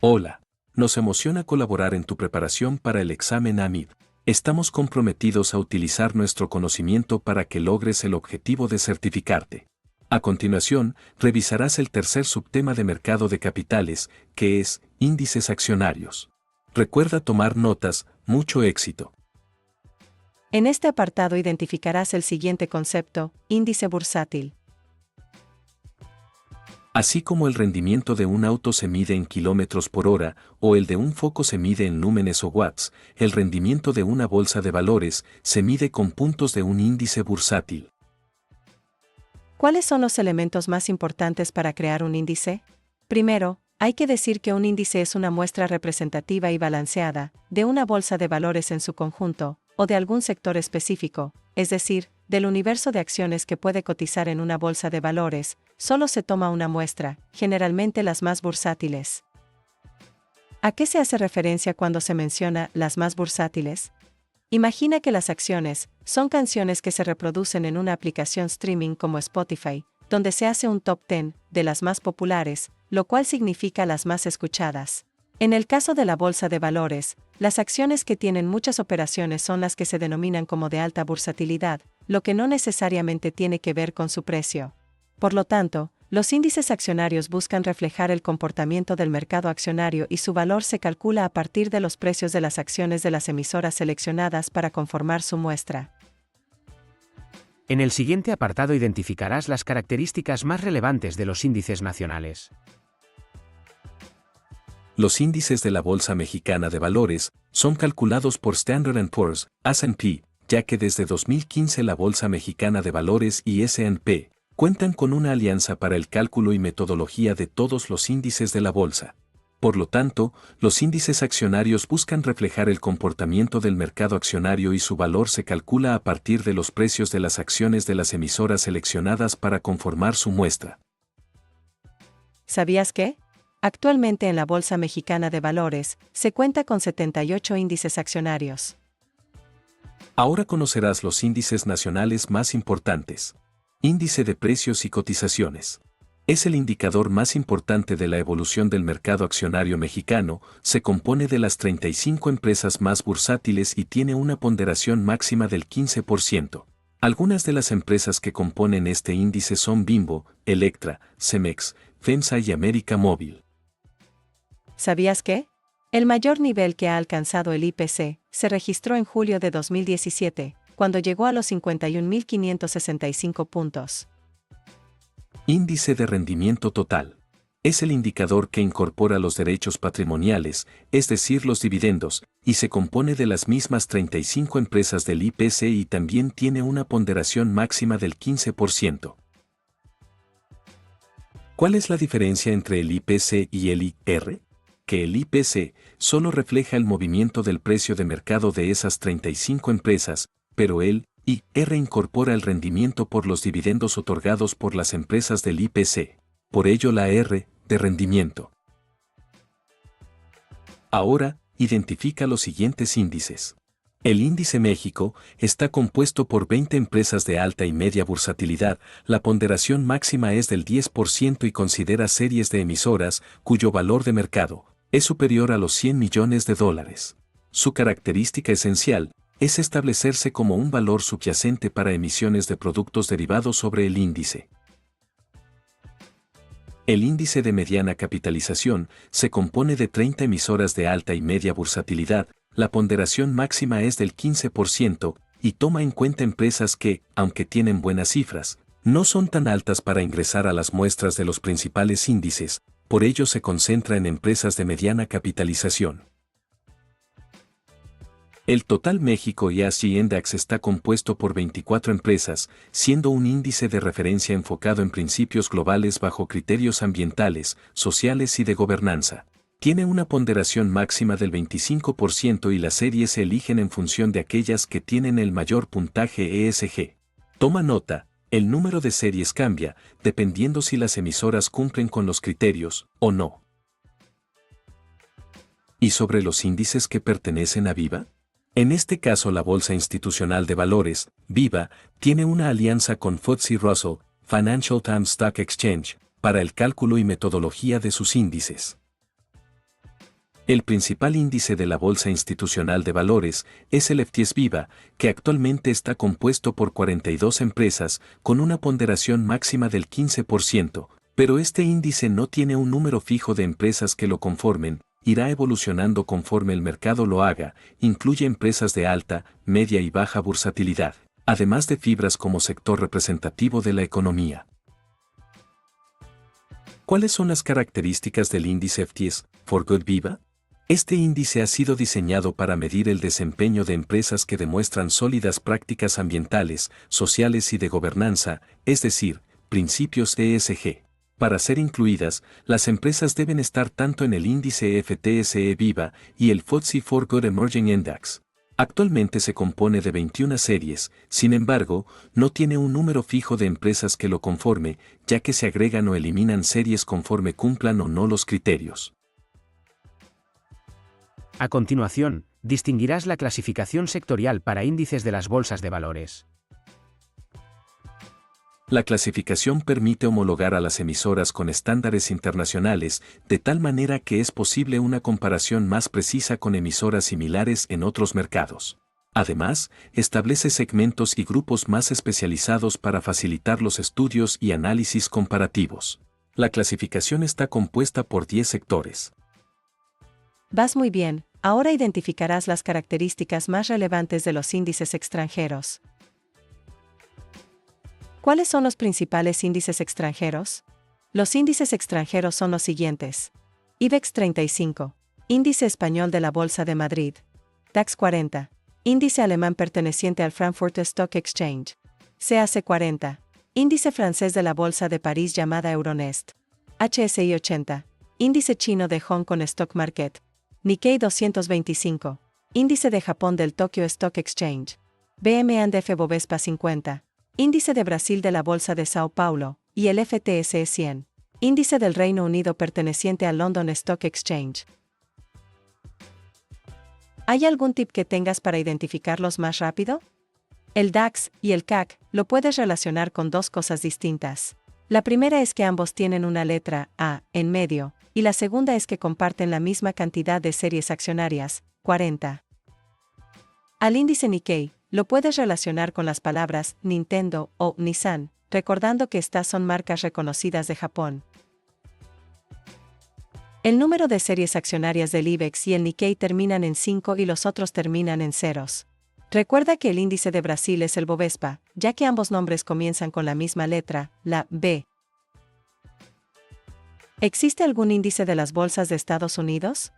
Hola, nos emociona colaborar en tu preparación para el examen AMIB. Estamos comprometidos a utilizar nuestro conocimiento para que logres el objetivo de certificarte. A continuación, revisarás el tercer subtema de mercado de capitales, que es índices accionarios. Recuerda tomar notas, mucho éxito. En este apartado identificarás el siguiente concepto: índice bursátil. Así como el rendimiento de un auto se mide en kilómetros por hora o el de un foco se mide en lúmenes o watts, el rendimiento de una bolsa de valores se mide con puntos de un índice bursátil. ¿Cuáles son los elementos más importantes para crear un índice? Primero, hay que decir que un índice es una muestra representativa y balanceada de una bolsa de valores en su conjunto, o de algún sector específico, es decir, del universo de acciones que puede cotizar en una bolsa de valores. Solo se toma una muestra, generalmente las más bursátiles. ¿A qué se hace referencia cuando se menciona las más bursátiles? Imagina que las acciones son canciones que se reproducen en una aplicación streaming como Spotify, donde se hace un top 10 de las más populares, lo cual significa las más escuchadas. En el caso de la bolsa de valores, las acciones que tienen muchas operaciones son las que se denominan como de alta bursatilidad, lo que no necesariamente tiene que ver con su precio. Por lo tanto, los índices accionarios buscan reflejar el comportamiento del mercado accionario y su valor se calcula a partir de los precios de las acciones de las emisoras seleccionadas para conformar su muestra. En el siguiente apartado identificarás las características más relevantes de los índices nacionales. Los índices de la Bolsa Mexicana de Valores son calculados por Standard & Poor's, S&P, ya que desde 2015 la Bolsa Mexicana de Valores y S&P cuentan con una alianza para el cálculo y metodología de todos los índices de la bolsa. Por lo tanto, los índices accionarios buscan reflejar el comportamiento del mercado accionario y su valor se calcula a partir de los precios de las acciones de las emisoras seleccionadas para conformar su muestra. ¿Sabías que? Actualmente en la Bolsa Mexicana de Valores se cuenta con 78 índices accionarios. Ahora conocerás los índices nacionales más importantes. Índice de precios y cotizaciones. Es el indicador más importante de la evolución del mercado accionario mexicano, se compone de las 35 empresas más bursátiles y tiene una ponderación máxima del 15%. Algunas de las empresas que componen este índice son Bimbo, Electra, Cemex, FEMSA y América Móvil. ¿Sabías que? El mayor nivel que ha alcanzado el IPC se registró en julio de 2017, cuando llegó a los 51.565 puntos. Índice de rendimiento total. Es el indicador que incorpora los derechos patrimoniales, es decir, los dividendos, y se compone de las mismas 35 empresas del IPC y también tiene una ponderación máxima del 15%. ¿Cuál es la diferencia entre el IPC y el IR? Que el IPC solo refleja el movimiento del precio de mercado de esas 35 empresas, pero el IR incorpora el rendimiento por los dividendos otorgados por las empresas del IPC. Por ello la R, de rendimiento. Ahora, identifica los siguientes índices. El índice México está compuesto por 20 empresas de alta y media bursatilidad, la ponderación máxima es del 10% y considera series de emisoras cuyo valor de mercado es superior a los $100 millones. Su característica esencial es establecerse como un valor subyacente para emisiones de productos derivados sobre el índice. El índice de mediana capitalización se compone de 30 emisoras de alta y media bursatilidad, la ponderación máxima es del 15% y toma en cuenta empresas que, aunque tienen buenas cifras, no son tan altas para ingresar a las muestras de los principales índices, por ello se concentra en empresas de mediana capitalización. El Total México ESG Index está compuesto por 24 empresas, siendo un índice de referencia enfocado en principios globales bajo criterios ambientales, sociales y de gobernanza. Tiene una ponderación máxima del 25% y las series se eligen en función de aquellas que tienen el mayor puntaje ESG. Toma nota, el número de series cambia, dependiendo si las emisoras cumplen con los criterios o no. ¿Y sobre los índices que pertenecen a Viva? En este caso la Bolsa Institucional de Valores, Viva, tiene una alianza con FTSE Russell, Financial Times Stock Exchange, para el cálculo y metodología de sus índices. El principal índice de la Bolsa Institucional de Valores es el FTSE Viva, que actualmente está compuesto por 42 empresas con una ponderación máxima del 15%, pero este índice no tiene un número fijo de empresas que lo conformen, irá evolucionando conforme el mercado lo haga, incluye empresas de alta, media y baja bursatilidad, además de fibras como sector representativo de la economía. ¿Cuáles son las características del índice FTSE for Good Viva? Este índice ha sido diseñado para medir el desempeño de empresas que demuestran sólidas prácticas ambientales, sociales y de gobernanza, es decir, principios ESG. Para ser incluidas, las empresas deben estar tanto en el índice FTSE Viva y el FTSE for Good Emerging Index. Actualmente se compone de 21 series, sin embargo, no tiene un número fijo de empresas que lo conforme, ya que se agregan o eliminan series conforme cumplan o no los criterios. A continuación, distinguirás la clasificación sectorial para índices de las bolsas de valores. La clasificación permite homologar a las emisoras con estándares internacionales, de tal manera que es posible una comparación más precisa con emisoras similares en otros mercados. Además, establece segmentos y grupos más especializados para facilitar los estudios y análisis comparativos. La clasificación está compuesta por 10 sectores. Vas muy bien, ahora identificarás las características más relevantes de los índices extranjeros. ¿Cuáles son los principales índices extranjeros? Los índices extranjeros son los siguientes: IBEX 35, Índice Español de la Bolsa de Madrid, DAX 40, Índice Alemán perteneciente al Frankfurt Stock Exchange, CAC 40, Índice Francés de la Bolsa de París llamada Euronext, HSI 80, Índice Chino de Hong Kong Stock Market, Nikkei 225, Índice de Japón del Tokyo Stock Exchange, BM&F Bovespa 50, Índice de Brasil de la Bolsa de Sao Paulo, y el FTSE 100, Índice del Reino Unido perteneciente al London Stock Exchange. ¿Hay algún tip que tengas para identificarlos más rápido? El DAX y el CAC lo puedes relacionar con dos cosas distintas. La primera es que ambos tienen una letra A en medio, y la segunda es que comparten la misma cantidad de series accionarias, 40. Al índice Nikkei lo puedes relacionar con las palabras Nintendo o Nissan, recordando que estas son marcas reconocidas de Japón. El número de series accionarias del IBEX y el Nikkei terminan en 5 y los otros terminan en ceros. Recuerda que el índice de Brasil es el Bovespa, ya que ambos nombres comienzan con la misma letra, la B. ¿Existe algún índice de las bolsas de Estados Unidos?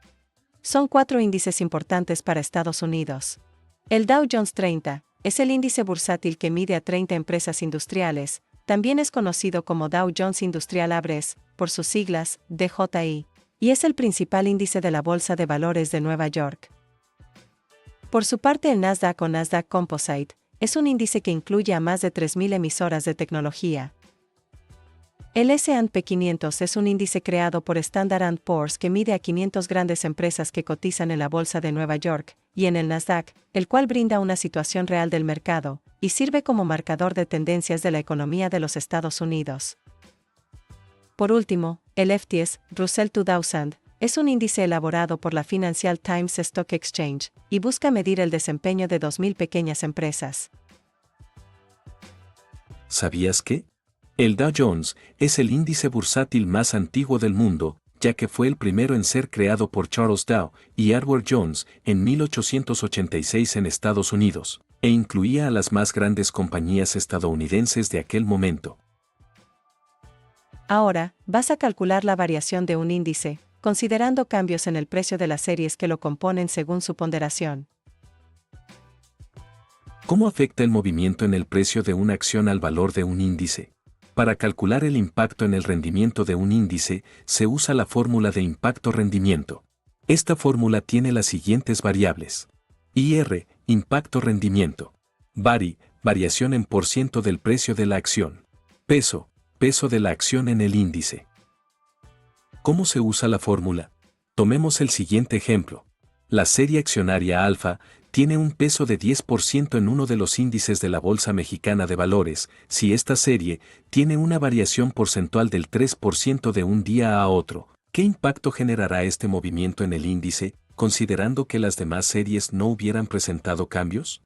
Son 4 índices importantes para Estados Unidos. El Dow Jones 30 es el índice bursátil que mide a 30 empresas industriales, también es conocido como Dow Jones Industrial Average, por sus siglas, DJI, y es el principal índice de la Bolsa de Valores de Nueva York. Por su parte, el Nasdaq o Nasdaq Composite es un índice que incluye a más de 3.000 emisoras de tecnología. El S&P 500 es un índice creado por Standard & Poor's que mide a 500 grandes empresas que cotizan en la Bolsa de Nueva York, y en el Nasdaq, el cual brinda una situación real del mercado, y sirve como marcador de tendencias de la economía de los Estados Unidos. Por último, el FTSE Russell 2000 es un índice elaborado por la Financial Times Stock Exchange, y busca medir el desempeño de 2.000 pequeñas empresas. ¿Sabías que? El Dow Jones es el índice bursátil más antiguo del mundo, ya que fue el primero en ser creado por Charles Dow y Edward Jones en 1886 en Estados Unidos, e incluía a las más grandes compañías estadounidenses de aquel momento. Ahora, vas a calcular la variación de un índice, considerando cambios en el precio de las series que lo componen según su ponderación. ¿Cómo afecta el movimiento en el precio de una acción al valor de un índice? Para calcular el impacto en el rendimiento de un índice, se usa la fórmula de impacto-rendimiento. Esta fórmula tiene las siguientes variables. IR, impacto-rendimiento. Vari, variación en % del precio de la acción. Peso, peso de la acción en el índice. ¿Cómo se usa la fórmula? Tomemos el siguiente ejemplo. La serie accionaria alfa tiene un peso de 10% en uno de los índices de la Bolsa Mexicana de Valores, si esta serie tiene una variación porcentual del 3% de un día a otro. ¿Qué impacto generará este movimiento en el índice, considerando que las demás series no hubieran presentado cambios?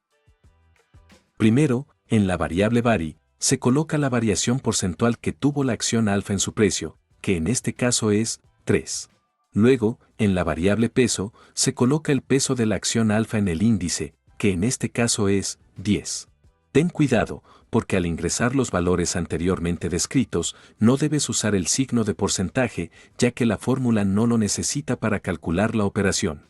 Primero, en la variable VARI, se coloca la variación porcentual que tuvo la acción alfa en su precio, que en este caso es 3. Luego, en la variable peso, se coloca el peso de la acción alfa en el índice, que en este caso es 10. Ten cuidado, porque al ingresar los valores anteriormente descritos, no debes usar el signo de porcentaje, ya que la fórmula no lo necesita para calcular la operación.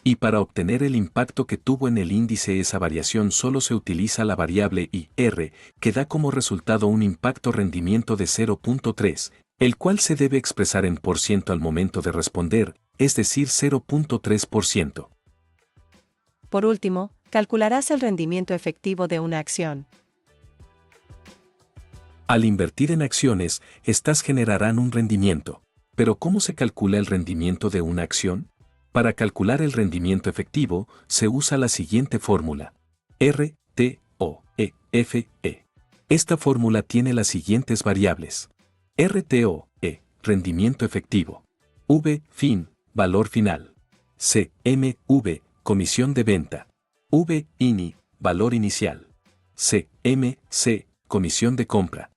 Y para obtener el impacto que tuvo en el índice esa variación solo se utiliza la variable IR, que da como resultado un impacto rendimiento de 0.3, el cual se debe expresar en % al momento de responder, es decir 0.3%. Por último, calcularás el rendimiento efectivo de una acción. Al invertir en acciones, estas generarán un rendimiento. Pero ¿cómo se calcula el rendimiento de una acción? Para calcular el rendimiento efectivo, se usa la siguiente fórmula. RTOEFE. Esta fórmula tiene las siguientes variables. RTOE, rendimiento efectivo. V, valor final. CMV, comisión de venta. VINI, valor inicial. CMC, comisión de compra.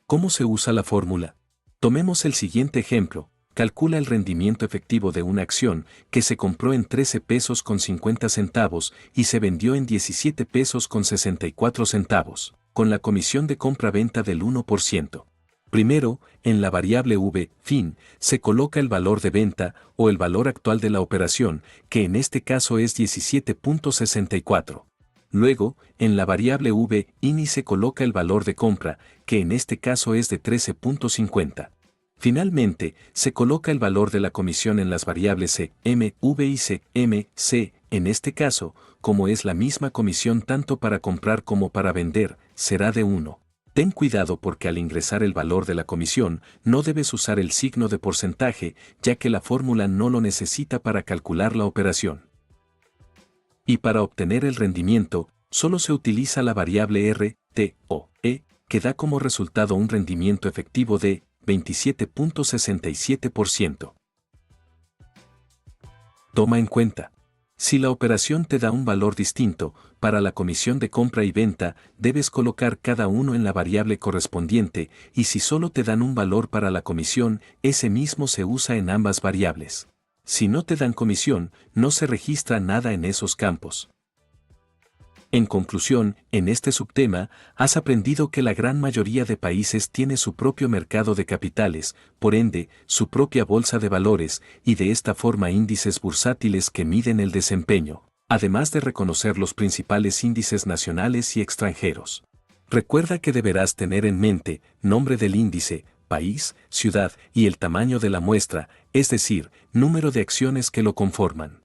¿Cómo se usa la fórmula? Tomemos el siguiente ejemplo. Calcula el rendimiento efectivo de una acción que se compró en 13 pesos con 50 centavos y se vendió en 17 pesos con 64 centavos, con la comisión de compra-venta del 1%. Primero, en la variable V, se coloca el valor de venta o el valor actual de la operación, que en este caso es 17.64. Luego, en la variable VINI se coloca el valor de compra, que en este caso es de 13.50. Finalmente, se coloca el valor de la comisión en las variables CMV y CMC, en este caso, como es la misma comisión tanto para comprar como para vender, será de 1. Ten cuidado porque al ingresar el valor de la comisión, no debes usar el signo de porcentaje, ya que la fórmula no lo necesita para calcular la operación. Y para obtener el rendimiento, solo se utiliza la variable RTOE, que da como resultado un rendimiento efectivo de 27.67%. Toma en cuenta. Si la operación te da un valor distinto, para la comisión de compra y venta, debes colocar cada uno en la variable correspondiente, y si solo te dan un valor para la comisión, ese mismo se usa en ambas variables. Si no te dan comisión, no se registra nada en esos campos. En conclusión, en este subtema, has aprendido que la gran mayoría de países tiene su propio mercado de capitales, por ende, su propia bolsa de valores, y de esta forma índices bursátiles que miden el desempeño, además de reconocer los principales índices nacionales y extranjeros. Recuerda que deberás tener en mente nombre del índice, país, ciudad y el tamaño de la muestra, es decir, número de acciones que lo conforman.